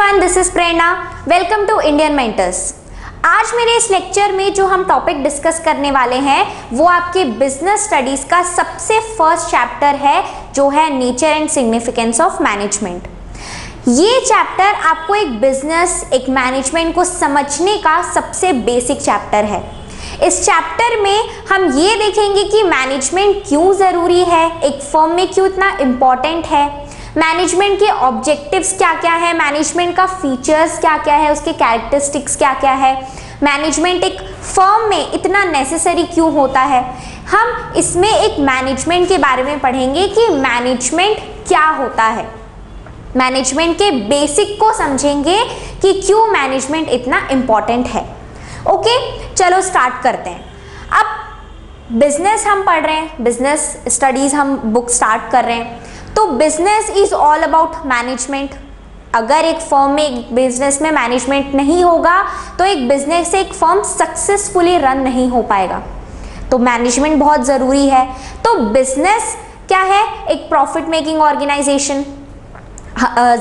Everyone, this is Prerna. Welcome to Indian mentors. आज मेरे इस लेक्चर में जो हम टॉपिक डिस्कस करने वाले हैं वो आपके बिजनेस स्टडीज का सबसे फर्स्ट चैप्टर है, जो है nature and significance of management. ये चैप्टर आपको एक बिजनेस, एक मैनेजमेंट को समझने का सबसे बेसिक चैप्टर है। इस चैप्टर में हम ये देखेंगे कि मैनेजमेंट क्यों ज़रूरी है, एक फर्म में क्यों इतना इम्पॉर्टेंट है, मैनेजमेंट के ऑब्जेक्टिव्स क्या क्या है, मैनेजमेंट का फीचर्स क्या क्या है, उसके कैरेक्टरिस्टिक्स क्या क्या है, मैनेजमेंट एक फर्म में इतना नेसेसरी क्यों होता है। हम इसमें एक मैनेजमेंट के बारे में पढ़ेंगे कि मैनेजमेंट क्या होता है, मैनेजमेंट के बेसिक को समझेंगे कि क्यों मैनेजमेंट इतना इम्पॉर्टेंट है। ओके, चलो स्टार्ट करते हैं। अब बिजनेस हम पढ़ रहे हैं, बिजनेस स्टडीज हम बुक स्टार्ट कर रहे हैं, तो business is all about management. अगर एक फर्म में, एक बिजनेस में मैनेजमेंट नहीं होगा तो एक बिजनेस से एक फर्म सक्सेसफुली रन नहीं हो पाएगा। तो मैनेजमेंट बहुत ज़रूरी है। तो बिजनेस क्या है? एक प्रॉफिट मेकिंग ऑर्गेनाइजेशन।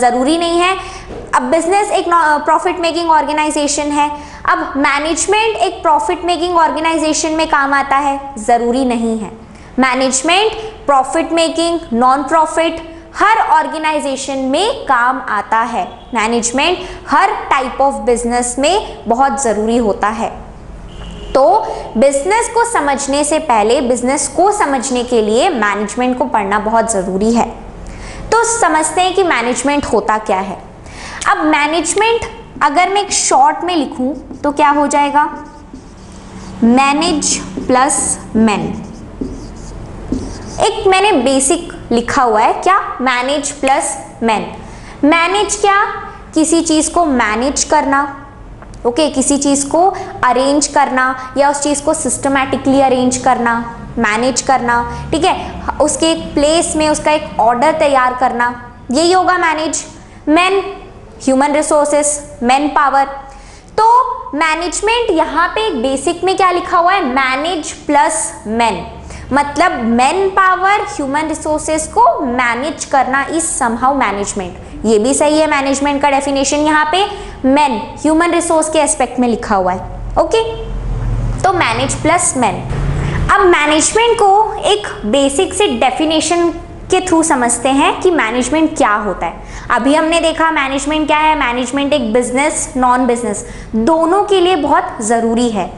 ज़रूरी नहीं है, अब बिजनेस एक प्रॉफिट मेकिंग ऑर्गेनाइजेशन है। अब मैनेजमेंट एक प्रॉफिट मेकिंग ऑर्गेनाइजेशन में काम आता है? ज़रूरी नहीं है। Management profit making, non profit, हर ऑर्गेनाइजेशन में काम आता है। मैनेजमेंट हर टाइप ऑफ बिजनेस में बहुत ज़रूरी होता है। तो बिजनेस को समझने से पहले, बिजनेस को समझने के लिए मैनेजमेंट को पढ़ना बहुत ज़रूरी है। तो समझते हैं कि मैनेजमेंट होता क्या है। अब मैनेजमेंट अगर मैं एक शॉर्ट में लिखूं तो क्या हो जाएगा? Manage plus man. एक मैंने बेसिक लिखा हुआ है, क्या? Manage plus man. मैनेज क्या? किसी चीज़ को मैनेज करना, ओके, किसी चीज़ को अरेंज करना या उस चीज़ को सिस्टमैटिकली अरेंज करना, मैनेज करना, ठीक है, उसके एक प्लेस में उसका एक ऑर्डर तैयार करना, यही होगा manage. Man, human resources, man power. तो मैनेजमेंट यहाँ पे एक बेसिक में क्या लिखा हुआ है? मैनेज प्लस मैन, मतलब मैन पावर, ह्यूमन रिसोर्सेस को मैनेज करना इज समहाउ मैनेजमेंट। ये भी सही है, मैनेजमेंट का डेफिनेशन यहाँ पे मैन, ह्यूमन रिसोर्स के एस्पेक्ट में लिखा हुआ है। ओके, तो मैनेज प्लस मैन। अब मैनेजमेंट को एक बेसिक से डेफिनेशन के थ्रू समझते हैं कि मैनेजमेंट क्या होता है। अभी हमने देखा मैनेजमेंट क्या है। मैनेजमेंट एक बिजनेस, नॉन बिजनेस दोनों के लिए बहुत ज़रूरी है।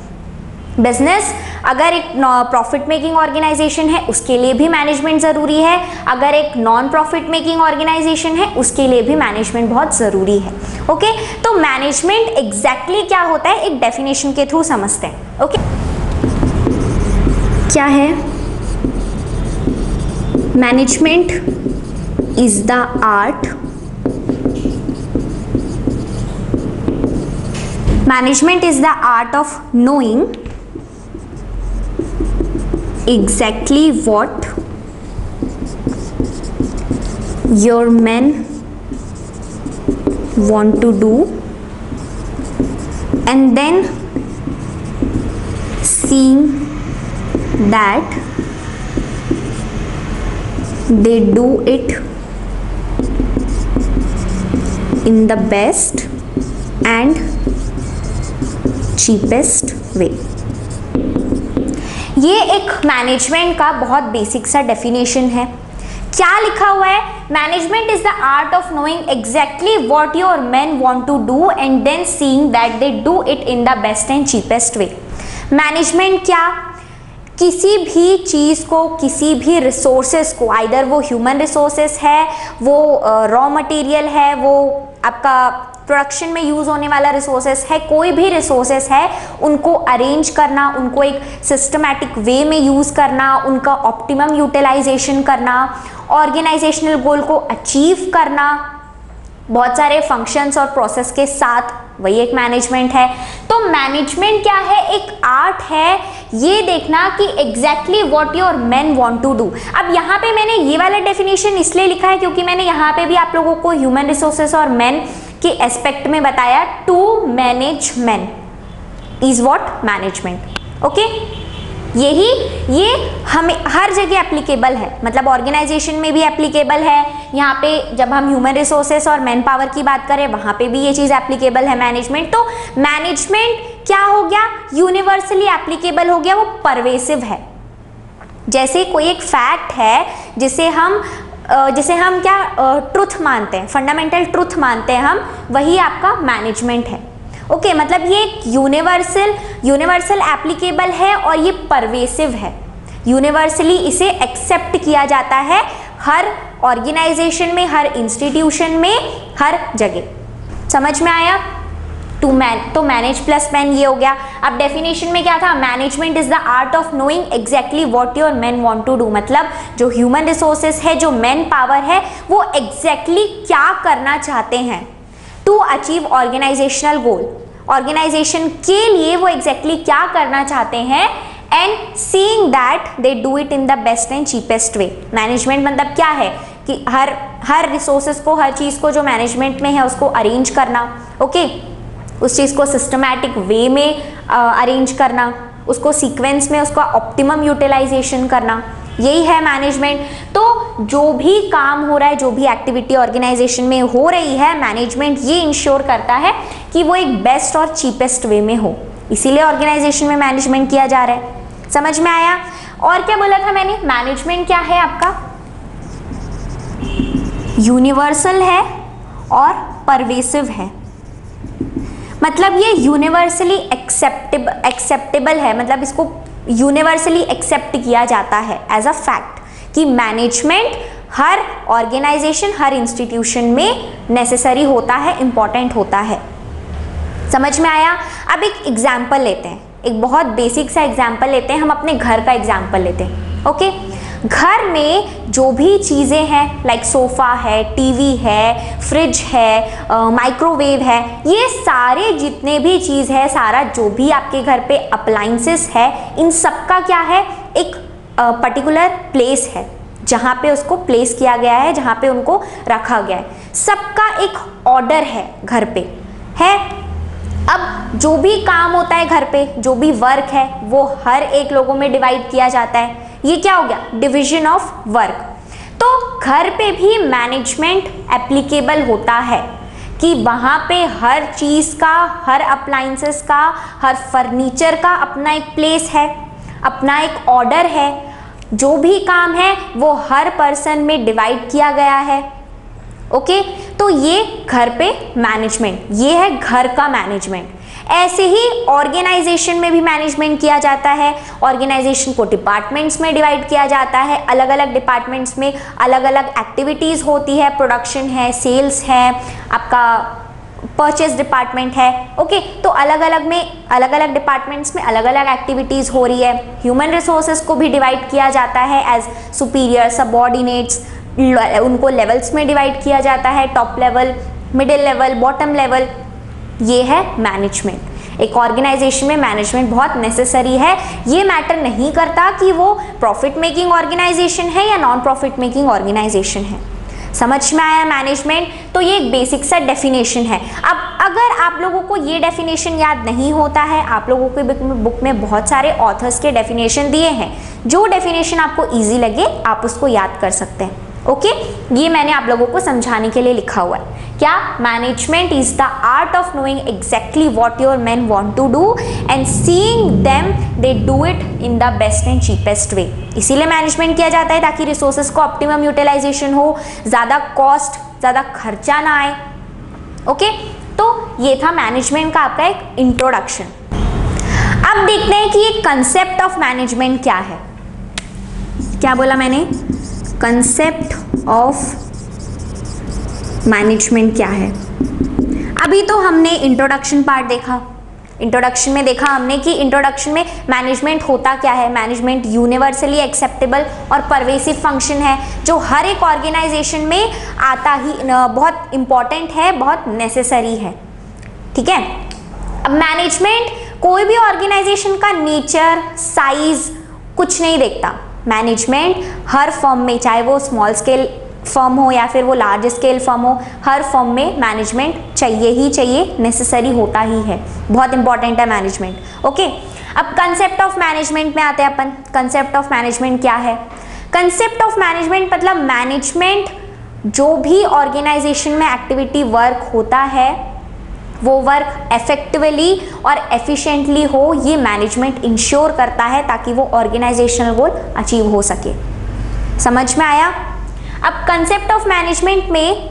बिजनेस अगर एक प्रॉफिट मेकिंग ऑर्गेनाइजेशन है उसके लिए भी मैनेजमेंट ज़रूरी है, अगर एक नॉन प्रॉफिट मेकिंग ऑर्गेनाइजेशन है उसके लिए भी मैनेजमेंट बहुत ज़रूरी है। ओके, तो मैनेजमेंट एग्जैक्टली क्या होता है एक डेफिनेशन के थ्रू समझते हैं। ओके, क्या है? Management is the art, management is the art of knowing exactly what your men want to do and then seeing that they do it in the best and cheapest way। ये एक management का बहुत basic सा definition है। क्या लिखा हुआ है? Management is the art of knowing exactly what your men want to do and then seeing that they do it in the best and cheapest way. Management क्या? किसी भी चीज़ को, किसी भी रिसोर्सेस को, आइदर वो ह्यूमन रिसोर्सेस है, वो रॉ मटेरियल है, वो आपका प्रोडक्शन में यूज़ होने वाला रिसोर्सेस है, कोई भी रिसोर्सेस है, उनको अरेंज करना, उनको एक सिस्टमैटिक वे में यूज़ करना, उनका ऑप्टिमम यूटिलाइजेशन करना, ऑर्गेनाइजेशनल गोल को अचीव करना, बहुत सारे फंक्शंस और प्रोसेस के साथ, वही एक मैनेजमेंट है। तो मैनेजमेंट क्या है? एक आर्ट है ये देखना कि exactly what your men want to do. अब यहाँ पे मैंने ये वाला डेफिनेशन इसलिए लिखा है क्योंकि मैंने यहाँ पे भी आप लोगों को ह्यूमन रिसोर्सेस और मेन के एस्पेक्ट में बताया। To manage men is what management. Okay, ये हमें हर जगह एप्लीकेबल है, मतलब ऑर्गेनाइजेशन में भी एप्लीकेबल है। यहाँ पे जब हम ह्यूमन रिसोर्सेस और मैन पावर की बात करें वहाँ पे भी ये चीज़ एप्लीकेबल है मैनेजमेंट। तो मैनेजमेंट क्या हो गया, यूनिवर्सली एप्लीकेबल हो गया, वो परवेसिव है। जैसे कोई एक फैक्ट है जिसे हम क्या ट्रुथ मानते हैं, फंडामेंटल ट्रुथ मानते हैं हम, वही आपका मैनेजमेंट है। ओके, मतलब ये एक यूनिवर्सल एप्लीकेबल है और ये परवेसिव है, यूनिवर्सली इसे एक्सेप्ट किया जाता है हर ऑर्गेनाइजेशन में, हर इंस्टीट्यूशन में, हर जगह। समझ में आया? तो मैनेज प्लस मैन ये हो गया। अब डेफिनेशन में क्या था, management is the art of knowing exactly what your man want to do, मतलब जो ह्यूमन रिसोर्सेस है, जो मैन पावर है, वो एग्जैक्टली क्या करना चाहते हैं to achieve organisational goal, organisation के लिए वो एग्जैक्टली क्या करना चाहते हैं, and seeing that they do it in the best and cheapest way. Management मतलब क्या है कि हर रिसोर्सेस को, हर चीज़ को जो मैनेजमेंट में है उसको अरेंज करना, ओके, उस चीज़ को सिस्टमैटिक वे में अरेंज करना, उसको सीक्वेंस में उसका ऑप्टिमम यूटिलाइजेशन करना, यही है मैनेजमेंट। तो जो भी काम हो रहा है, जो भी एक्टिविटी ऑर्गेनाइजेशन में हो रही है, मैनेजमेंट ये इंश्योर करता है कि वो एक बेस्ट और चीपेस्ट वे में हो, इसीलिए ऑर्गेनाइजेशन में मैनेजमेंट किया जा रहा है। समझ में आया? और क्या बोला था मैंने, मैनेजमेंट क्या है आपका, यूनिवर्सल है और परवेसिव है, मतलब ये यूनिवर्सली एक्सेप्टेबल है, मतलब इसको यूनिवर्सली एक्सेप्ट किया जाता है एज अ फैक्ट कि मैनेजमेंट हर ऑर्गेनाइजेशन, हर इंस्टीट्यूशन में नेसेसरी होता है, इंपॉर्टेंट होता है। समझ में आया? अब एक एग्जाम्पल लेते हैं, एक बहुत बेसिक सा एग्जाम्पल लेते हैं, हम अपने घर का एग्जाम्पल लेते हैं। ओके, घर में जो भी चीज़ें हैं, लाइक सोफ़ा है, टीवी है, फ्रिज है, माइक्रोवेव है, ये सारे जितने भी चीज़ है, सारा जो भी आपके घर पे अप्लाइंसेस है, इन सब का क्या है, एक पर्टिकुलर प्लेस है जहाँ पे उसको प्लेस किया गया है, जहाँ पे उनको रखा गया है, सबका एक ऑर्डर है घर पे है। अब जो भी काम होता है घर पे, जो भी वर्क है, वो हर एक लोगों में डिवाइड किया जाता है, ये क्या हो गया, डिवीजन ऑफ वर्क। तो घर पे भी मैनेजमेंट एप्लीकेबल होता है कि वहाँ पे हर चीज़ का, हर अप्लाइंसेस का, हर फर्नीचर का अपना एक प्लेस है, अपना एक ऑर्डर है, जो भी काम है वो हर पर्सन में डिवाइड किया गया है। ओके, तो ये घर पे मैनेजमेंट, ये है घर का मैनेजमेंट। ऐसे ही ऑर्गेनाइजेशन में भी मैनेजमेंट किया जाता है। ऑर्गेनाइजेशन को डिपार्टमेंट्स में डिवाइड किया जाता है, अलग अलग डिपार्टमेंट्स में अलग अलग एक्टिविटीज़ होती है, प्रोडक्शन है, सेल्स है, आपका परचेज डिपार्टमेंट है। ओके, तो अलग अलग डिपार्टमेंट्स में अलग अलग एक्टिविटीज़ हो रही है। ह्यूमन रिसोर्सेज को भी डिवाइड किया जाता है एज सुपीरियर, सबऑर्डिनेट्स, उनको लेवल्स में डिवाइड किया जाता है, top level, middle level, bottom level. ये है मैनेजमेंट। एक ऑर्गेनाइजेशन में मैनेजमेंट बहुत नेसेसरी है। ये मैटर नहीं करता कि वो प्रॉफिट मेकिंग ऑर्गेनाइजेशन है या नॉन प्रॉफिट मेकिंग ऑर्गेनाइजेशन है। समझ में आया मैनेजमेंट? तो ये एक बेसिक सा डेफिनेशन है। अब अगर आप लोगों को ये डेफिनेशन याद नहीं होता है, आप लोगों के बुक में बहुत सारे ऑथर्स के डेफिनेशन दिए हैं, जो डेफिनेशन आपको ईजी लगे आप उसको याद कर सकते हैं। ओके, ये मैंने आप लोगों को समझाने के लिए लिखा हुआ है। क्या? Management is the art of knowing exactly what your man want to do and seeing them they do it in the best and cheapest way. इसीलिए मैनेजमेंट किया जाता है ताकि रिसोर्सेज को ऑप्टिमम यूटिलाइजेशन हो, ज़्यादा कॉस्ट, ज़्यादा खर्चा ना आए। ओके, तो ये था मैनेजमेंट का आपका एक इंट्रोडक्शन। अब देखते हैं कि ये कंसेप्ट ऑफ मैनेजमेंट क्या है। क्या बोला मैंने? कंसेप्ट ऑफ मैनेजमेंट क्या है। अभी तो हमने इंट्रोडक्शन पार्ट देखा, इंट्रोडक्शन में देखा हमने कि इंट्रोडक्शन में मैनेजमेंट होता क्या है। मैनेजमेंट यूनिवर्सली एक्सेप्टेबल और परवेसिव फंक्शन है जो हर एक ऑर्गेनाइजेशन में आता ही बहुत इंपॉर्टेंट है, बहुत नेसेसरी है। ठीक है, अब मैनेजमेंट कोई भी ऑर्गेनाइजेशन का नेचर, साइज कुछ नहीं देखता। मैनेजमेंट हर फर्म में, चाहे वो स्मॉल स्केल फर्म हो या फिर वो लार्ज स्केल फर्म हो, हर फर्म में मैनेजमेंट चाहिए ही चाहिए, नेसेसरी होता ही है, बहुत इंपॉर्टेंट है मैनेजमेंट। ओके, अब कंसेप्ट ऑफ मैनेजमेंट में आते हैं अपन। कंसेप्ट ऑफ मैनेजमेंट क्या है? कंसेप्ट ऑफ मैनेजमेंट मतलब मैनेजमेंट जो भी ऑर्गेनाइजेशन में एक्टिविटी वर्क होता है वो वर्क इफेक्टिवली और एफिशिएंटली हो, ये मैनेजमेंट इंश्योर करता है ताकि वो ऑर्गेनाइजेशनल गोल अचीव हो सके। समझ में आया? अब कंसेप्ट ऑफ मैनेजमेंट में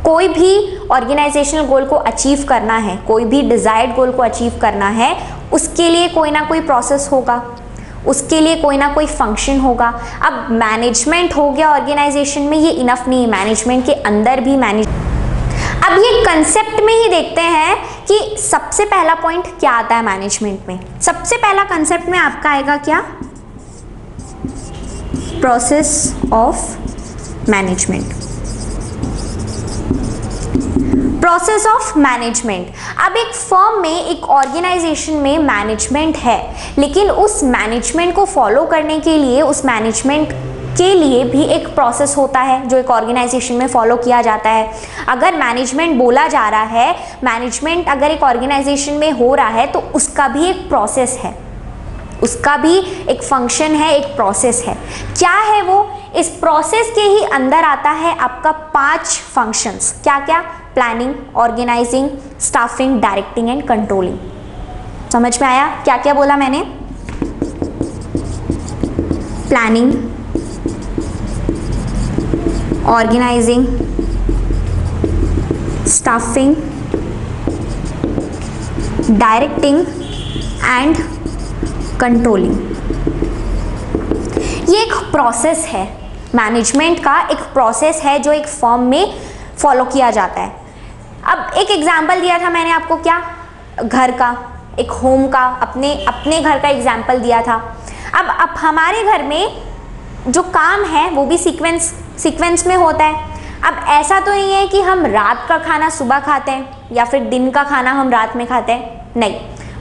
कोई भी ऑर्गेनाइजेशनल गोल को अचीव करना है, कोई भी डिजायर्ड गोल को अचीव करना है, उसके लिए कोई ना कोई प्रोसेस होगा, उसके लिए कोई ना कोई फंक्शन होगा। अब मैनेजमेंट हो गया ऑर्गेनाइजेशन में, ये इनफ नहीं है, मैनेजमेंट के अंदर भी अब ये कंसेप्ट में ही देखते हैं कि सबसे पहला पॉइंट क्या आता है मैनेजमेंट में। सबसे पहला कंसेप्ट में आपका आएगा क्या? Process of management. Process of management. अब एक फर्म में, एक ऑर्गेनाइजेशन में मैनेजमेंट है, लेकिन उस मैनेजमेंट को फॉलो करने के लिए, उस मैनेजमेंट के लिए भी एक प्रोसेस होता है जो एक ऑर्गेनाइजेशन में फॉलो किया जाता है। अगर मैनेजमेंट बोला जा रहा है, मैनेजमेंट अगर एक ऑर्गेनाइजेशन में हो रहा है तो उसका भी एक प्रोसेस है, उसका भी एक फंक्शन है, एक प्रोसेस है। क्या है वो? इस प्रोसेस के ही अंदर आता है आपका 5 फंक्शंस। क्या क्या? Planning, organising, staffing, directing and controlling. समझ में आया क्या क्या बोला मैंने? Planning, organising, staffing, directing and controlling. ये एक प्रोसेस है, मैनेजमेंट का एक प्रोसेस है जो एक फर्म में फॉलो किया जाता है। अब एक एग्जाम्पल दिया था मैंने आपको, क्या? घर का, एक होम का, अपने घर का एग्जाम्पल दिया था। अब हमारे घर में जो काम है वो भी सीक्वेंस में होता है। अब ऐसा तो नहीं है कि हम रात का खाना सुबह खाते हैं या फिर दिन का खाना हम रात में खाते हैं, नहीं।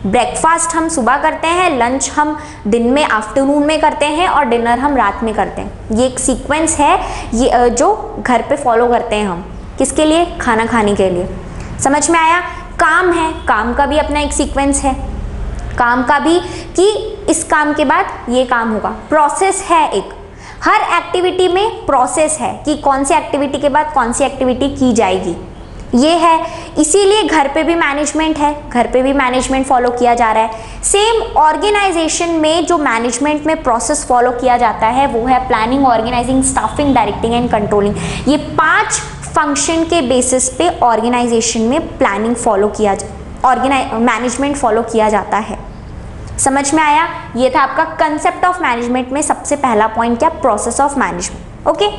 ब्रेकफास्ट हम सुबह करते हैं, लंच हम दिन में, आफ्टरनून में करते हैं और डिनर हम रात में करते हैं। ये एक सीक्वेंस है, ये जो घर पे फॉलो करते हैं हम। किसके लिए? खाना खाने के लिए। समझ में आया? काम है, काम का भी अपना एक सीक्वेंस है, काम का भी कि इस काम के बाद ये काम होगा। प्रोसेस है, एक हर एक्टिविटी में प्रोसेस है कि कौन सी एक्टिविटी के बाद कौन सी एक्टिविटी की जाएगी, ये है। इसीलिए घर पे भी मैनेजमेंट है, घर पे भी मैनेजमेंट फॉलो किया जा रहा है। सेम ऑर्गेनाइजेशन में जो मैनेजमेंट में प्रोसेस फॉलो किया जाता है वो है planning, organising, staffing, directing and controlling. ये 5 फंक्शन के बेसिस पे ऑर्गेनाइजेशन में प्लानिंग फॉलो किया, मैनेजमेंट फॉलो किया जाता है। समझ में आया? ये था आपका कंसेप्ट ऑफ मैनेजमेंट में सबसे पहला पॉइंट, क्या? Process of management. Okay,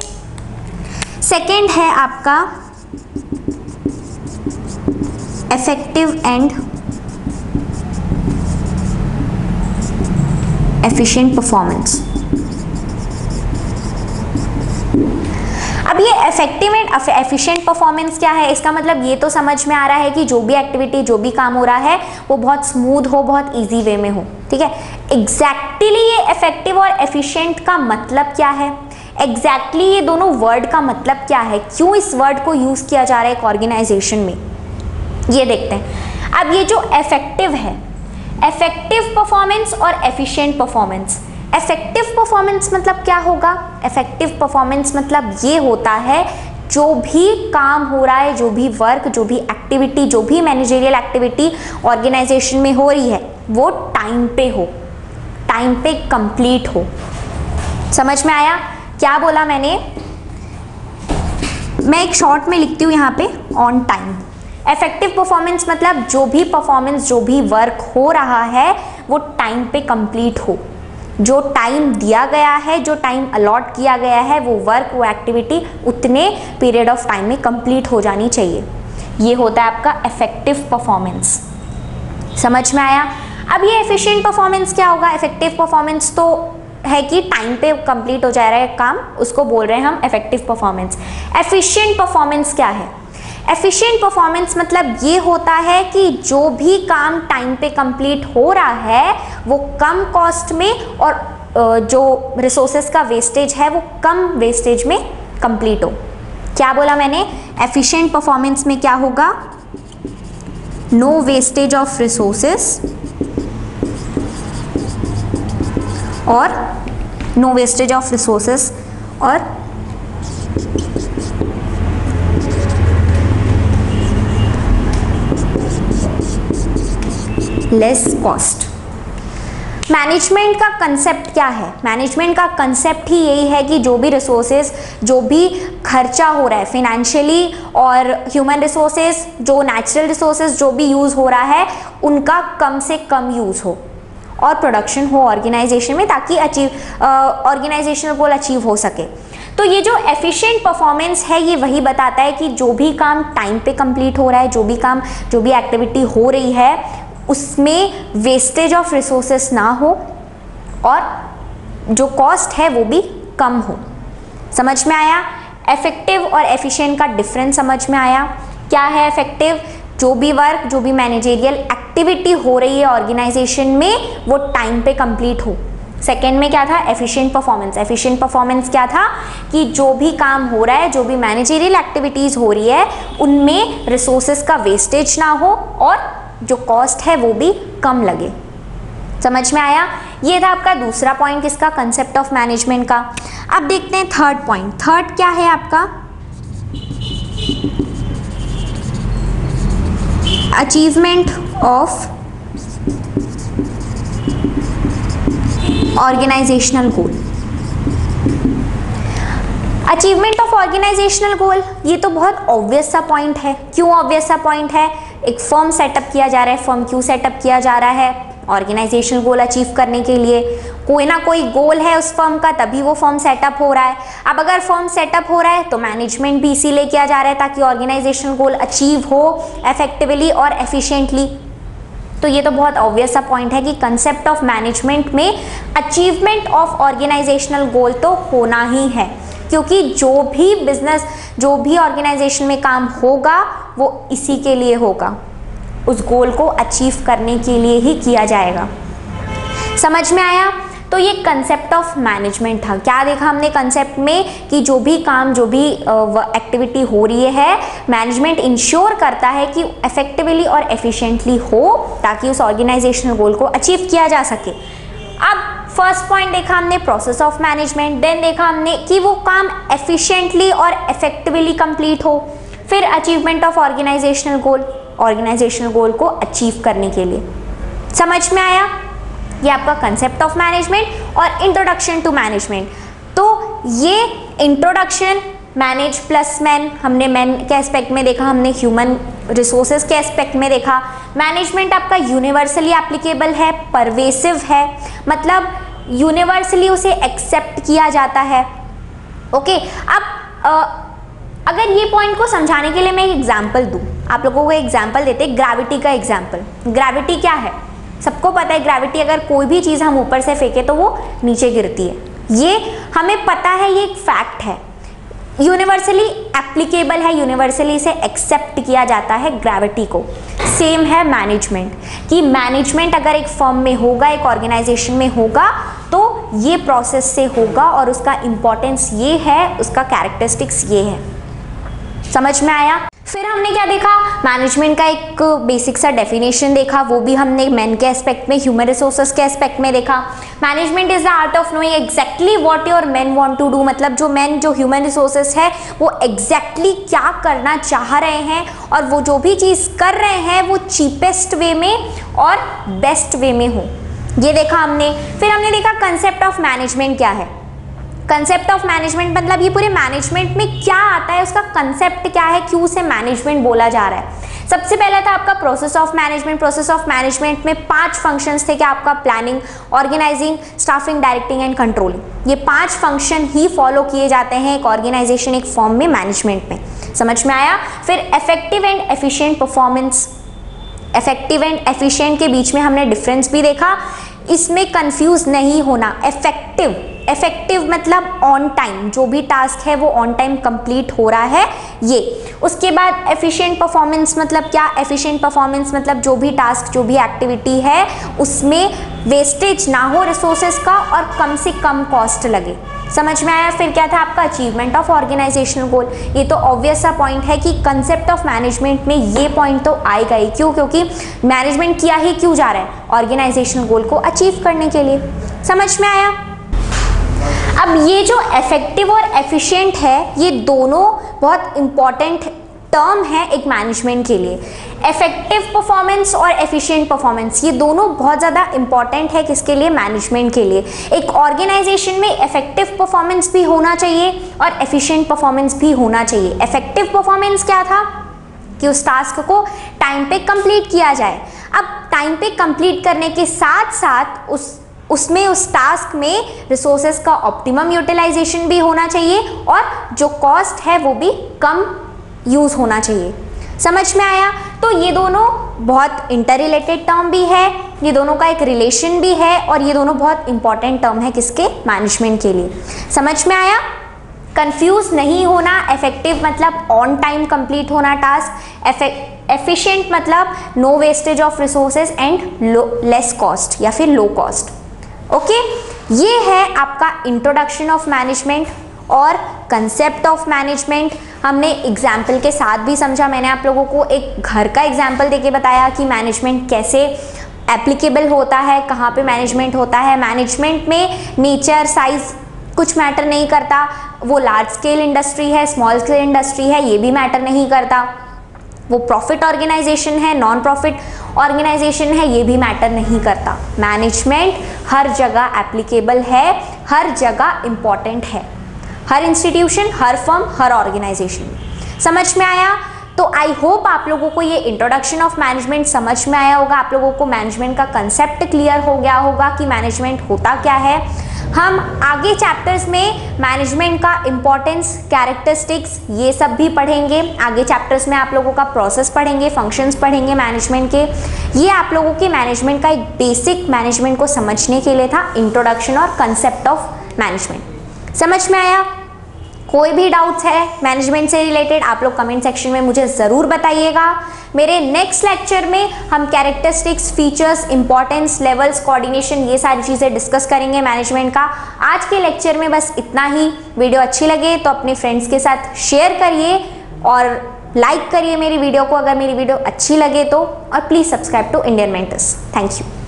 second है आपका इफेक्टिव एंड एफिशिएंट परफॉर्मेंस। अब ये इफेक्टिव एंड एफिशिएंट परफॉर्मेंस क्या है? इसका मतलब ये तो समझ में आ रहा है कि जो भी एक्टिविटी, जो भी काम हो रहा है वो बहुत स्मूथ हो, बहुत इजी वे में हो, ठीक है। एग्जैक्टली ये इफेक्टिव और एफिशिएंट का मतलब क्या है? एग्जैक्टली ये दोनों वर्ड का मतलब क्या है? क्यों इस वर्ड को यूज किया जा रहा है एक ऑर्गेनाइजेशन में, ये देखते हैं। अब ये जो इफेक्टिव है, इफेक्टिव परफॉर्मेंस और एफिशिएंट परफॉर्मेंस। इफेक्टिव परफॉर्मेंस मतलब क्या होगा? इफेक्टिव परफॉर्मेंस मतलब ये होता है जो भी काम हो रहा है, जो भी वर्क, जो भी एक्टिविटी, जो भी मैनेजरियल एक्टिविटी ऑर्गेनाइजेशन में हो रही है वो टाइम पे हो, टाइम पे कंप्लीट हो। समझ में आया क्या बोला मैंने? मैं एक शॉर्ट में लिखती हूँ यहाँ पे, ऑन टाइम। इफेक्टिव परफॉर्मेंस मतलब जो भी परफॉर्मेंस, जो भी वर्क हो रहा है वो टाइम पे कंप्लीट हो। जो टाइम दिया गया है, जो टाइम अलॉट किया गया है, वो वर्क, वो एक्टिविटी उतने पीरियड ऑफ टाइम में कंप्लीट हो जानी चाहिए। ये होता है आपका इफेक्टिव परफॉर्मेंस। समझ में आया? अब ये एफिशिएंट परफॉर्मेंस क्या होगा? इफेक्टिव परफॉर्मेंस तो है कि टाइम पे कंप्लीट हो जा रहा है काम, उसको बोल रहे हैं हम इफेक्टिव परफॉर्मेंस। एफिशिएंट परफॉर्मेंस क्या है? एफिशिएंट परफॉर्मेंस मतलब ये होता है कि जो भी काम टाइम पे कंप्लीट हो रहा है वो कम कॉस्ट में और जो रिसोर्सेज का वेस्टेज है वो कम वेस्टेज में कंप्लीट हो। क्या बोला मैंने? एफिशिएंट परफॉर्मेंस में क्या होगा? नो वेस्टेज ऑफ रिसोर्सेज और नो वेस्टेज ऑफ रिसोर्सेस और लेस कॉस्ट। मैनेजमेंट का कंसेप्ट क्या है? मैनेजमेंट का कंसेप्ट ही यही है कि जो भी रिसोर्सेज, जो भी खर्चा हो रहा है फाइनेंशियली और ह्यूमन रिसोर्सेज, जो नेचुरल रिसोर्सेज जो भी यूज़ हो रहा है, उनका कम से कम यूज़ हो और प्रोडक्शन हो ऑर्गेनाइजेशन में, ताकि ऑर्गेनाइजेशनल गोल अचीव हो सके। तो ये जो एफिशिएंट परफॉर्मेंस है, ये वही बताता है कि जो भी काम टाइम पे कंप्लीट हो रहा है, जो भी काम, जो भी एक्टिविटी हो रही है, उसमें वेस्टेज ऑफ रिसोर्सेस ना हो और जो कॉस्ट है वो भी कम हो। समझ में आया? इफेक्टिव और एफिशिएंट का डिफरेंस समझ में आया? क्या है इफेक्टिव? जो भी वर्क, जो भी मैनेजेरियल एक्टिविटी हो रही है ऑर्गेनाइजेशन में, वो टाइम पे कंप्लीट हो। सेकेंड में क्या था? Efficient performance. एफिशिएंट परफॉर्मेंस क्या था? कि जो भी काम हो रहा है, जो भी मैनेजेरियल एक्टिविटीज हो रही है, उनमें रिसोर्सेज का वेस्टेज ना हो और जो कॉस्ट है वो भी कम लगे। समझ में आया? ये था आपका दूसरा पॉइंट किसका? कंसेप्ट ऑफ मैनेजमेंट का। अब देखते हैं थर्ड पॉइंट। थर्ड क्या है आपका? Achievement of organisational goal. Achievement of organisational goal, ये तो बहुत ऑब्वियस सा पॉइंट है। क्यों ऑब्वियस सा पॉइंट है? एक फर्म सेटअप किया जा रहा है। फर्म क्यों सेटअप किया जा रहा है? ऑर्गेनाइजेशनल गोल अचीव करने के लिए। कोई ना कोई गोल है उस फर्म का, तभी वो फर्म सेटअप हो रहा है। अब अगर फर्म सेटअप हो रहा है तो मैनेजमेंट भी इसीलिए किया जा रहा है ताकि ऑर्गेनाइजेशनल गोल अचीव हो इफेक्टिवली और एफिशिएंटली। तो ये तो बहुत ऑब्वियस सा पॉइंट है कि कंसेप्ट ऑफ मैनेजमेंट में अचीवमेंट ऑफ ऑर्गेनाइजेशनल गोल तो होना ही है, क्योंकि जो भी बिजनेस, जो भी ऑर्गेनाइजेशन में काम होगा वो इसी के लिए होगा, उस गोल को अचीव करने के लिए ही किया जाएगा। समझ में आया? तो ये कंसेप्ट ऑफ मैनेजमेंट था। क्या देखा हमने कंसेप्ट में? कि जो भी काम, जो भी एक्टिविटी हो रही है, मैनेजमेंट इंश्योर करता है कि इफेक्टिवली और एफिशिएंटली हो ताकि उस ऑर्गेनाइजेशनल गोल को अचीव किया जा सके। अब फर्स्ट पॉइंट देखा हमने प्रोसेस ऑफ मैनेजमेंट, देन देखा हमने कि वो काम एफिशिएंटली और इफेक्टिवली कंप्लीट हो, फिर achievement of organisational goal, organisational goal को अचीव करने के लिए। समझ में आया? ये आपका कंसेप्ट ऑफ मैनेजमेंट और इंट्रोडक्शन टू मैनेजमेंट। तो ये इंट्रोडक्शन, मैनेज प्लस मैन, हमने मैन के एस्पेक्ट में देखा, हमने ह्यूमन रिसोर्सेज के एस्पेक्ट में देखा। मैनेजमेंट आपका यूनिवर्सली एप्लीकेबल है, परवेसिव है, मतलब यूनिवर्सली उसे एक्सेप्ट किया जाता है। ओके, अब अगर ये पॉइंट को समझाने के लिए मैं एक एग्जाम्पल दूँ, आप लोगों को एग्जाम्पल देते हैं ग्रेविटी का एग्जाम्पल। ग्रेविटी क्या है? सबको पता है ग्रेविटी, अगर कोई भी चीज़ हम ऊपर से फेंके तो वो नीचे गिरती है। ये हमें पता है, ये एक फैक्ट है, यूनिवर्सली एप्लीकेबल है, यूनिवर्सली इसे एक्सेप्ट किया जाता है ग्रेविटी को। सेम है मैनेजमेंट, कि मैनेजमेंट अगर एक फर्म में होगा, एक ऑर्गेनाइजेशन में होगा, तो ये प्रोसेस से होगा और उसका इंपॉर्टेंस ये है, उसका कैरेक्टरिस्टिक्स ये है। समझ में आया? फिर हमने क्या देखा? मैनेजमेंट का एक बेसिक सा डेफिनेशन देखा, वो भी हमने मैन के एस्पेक्ट में, ह्यूमन रिसोर्सेज के एस्पेक्ट में देखा। Management is the art of knowing exactly what your man want to do, मतलब जो मैन, जो ह्यूमन रिसोर्सेज है, वो एग्जैक्टली क्या करना चाह रहे हैं और वो जो भी चीज़ कर रहे हैं वो चीपेस्ट वे में और बेस्ट वे में हो। ये देखा हमने। फिर हमने देखा कंसेप्ट ऑफ मैनेजमेंट क्या है। कंसेप्ट ऑफ मैनेजमेंट मतलब ये पूरे मैनेजमेंट में क्या आता है, उसका कंसेप्ट क्या है, क्यों उसे मैनेजमेंट बोला जा रहा है। सबसे पहला था आपका process of management. Process of management में 5 फंक्शंस थे, क्या आपका? Planning, organising, staffing, directing and controlling. ये 5 फंक्शन ही फॉलो किए जाते हैं एक ऑर्गेनाइजेशन, एक फॉर्म में, मैनेजमेंट में। समझ में आया? फिर effective and efficient performance. Effective and efficient के बीच में हमने डिफरेंस भी देखा, इसमें कंफ्यूज नहीं होना। इफेक्टिव मतलब ऑन टाइम, जो भी टास्क है वो ऑन टाइम कंप्लीट हो रहा है, ये। उसके बाद एफिशिएंट परफॉर्मेंस मतलब क्या? एफिशिएंट परफॉर्मेंस मतलब जो भी टास्क, जो भी एक्टिविटी है, उसमें वेस्टेज ना हो रिसोर्सेज का और कम से कम कॉस्ट लगे। समझ में आया? फिर क्या था आपका? Achievement of organisational goal. ये तो ऑब्वियस सा पॉइंट है कि कंसेप्ट ऑफ मैनेजमेंट में ये पॉइंट तो आएगा ही। क्यों? क्योंकि मैनेजमेंट किया ही क्यों जा रहा है? ऑर्गेनाइजेशनल गोल को अचीव करने के लिए। समझ में आया? अब ये जो इफेक्टिव और एफिशिएंट है, ये दोनों बहुत इंपॉर्टेंट टर्म है एक मैनेजमेंट के लिए। इफेक्टिव परफॉर्मेंस और एफिशिएंट परफॉर्मेंस, ये दोनों बहुत ज़्यादा इंपॉर्टेंट है किसके लिए? मैनेजमेंट के लिए। एक ऑर्गेनाइजेशन में इफेक्टिव परफॉर्मेंस भी होना चाहिए और एफिशिएंट परफॉर्मेंस भी होना चाहिए। इफेक्टिव परफॉर्मेंस क्या था कि उस टास्क को टाइम पे कंप्लीट किया जाए। अब टाइम पे कंप्लीट करने के साथ साथ उस टास्क में रिसोर्सेज का ऑप्टिमम यूटिलाइजेशन भी होना चाहिए और जो कॉस्ट है वो भी कम यूज होना चाहिए। समझ में आया? तो ये दोनों बहुत इंटर रिलेटेड टर्म भी है, ये दोनों का एक रिलेशन भी है और ये दोनों बहुत इंपॉर्टेंट टर्म है किसके? मैनेजमेंट के लिए। समझ में आया? कंफ्यूज नहीं होना। इफेक्टिव मतलब ऑन टाइम कंप्लीट होना टास्क, एफिशिएंट मतलब no wastage of resources and less cost या फिर लो कॉस्ट। ओके, ये है आपका इंट्रोडक्शन ऑफ मैनेजमेंट और कंसेप्ट ऑफ मैनेजमेंट। हमने एग्जाम्पल के साथ भी समझा। मैंने आप लोगों को एक घर का एग्जाम्पल देके बताया कि मैनेजमेंट कैसे एप्लीकेबल होता है, कहाँ पे मैनेजमेंट होता है। मैनेजमेंट में नेचर, साइज कुछ मैटर नहीं करता। वो लार्ज स्केल इंडस्ट्री है, स्मॉल स्केल इंडस्ट्री है, ये भी मैटर नहीं करता। वो प्रॉफिट ऑर्गेनाइजेशन है, नॉन प्रॉफिट ऑर्गेनाइजेशन है, ये भी मैटर नहीं करता। मैनेजमेंट हर जगह एप्लीकेबल है, हर जगह इंपॉर्टेंट है, हर इंस्टीट्यूशन, हर फर्म, हर ऑर्गेनाइजेशन। समझ में आया? तो आई होप आप लोगों को ये इंट्रोडक्शन ऑफ मैनेजमेंट समझ में आया होगा। आप लोगों को मैनेजमेंट का कंसेप्ट क्लियर हो गया होगा कि मैनेजमेंट होता क्या है। हम आगे चैप्टर्स में मैनेजमेंट का इम्पोर्टेंस, कैरेक्टरिस्टिक्स, ये सब भी पढ़ेंगे। आगे चैप्टर्स में आप लोगों का प्रोसेस पढ़ेंगे, फंक्शंस पढ़ेंगे मैनेजमेंट के। ये आप लोगों के मैनेजमेंट का एक बेसिक मैनेजमेंट को समझने के लिए था, इंट्रोडक्शन और कंसेप्ट ऑफ मैनेजमेंट। समझ में आया? कोई भी डाउट्स है मैनेजमेंट से रिलेटेड आप लोग कमेंट सेक्शन में मुझे ज़रूर बताइएगा। मेरे नेक्स्ट लेक्चर में हम characteristics, features, importance, levels, coordination, ये सारी चीज़ें डिस्कस करेंगे मैनेजमेंट का। आज के लेक्चर में बस इतना ही। वीडियो अच्छी लगे तो अपने फ्रेंड्स के साथ शेयर करिए और लाइक करिए मेरी वीडियो को अगर मेरी वीडियो अच्छी लगे तो, और please subscribe to Indian mentors. Thank you.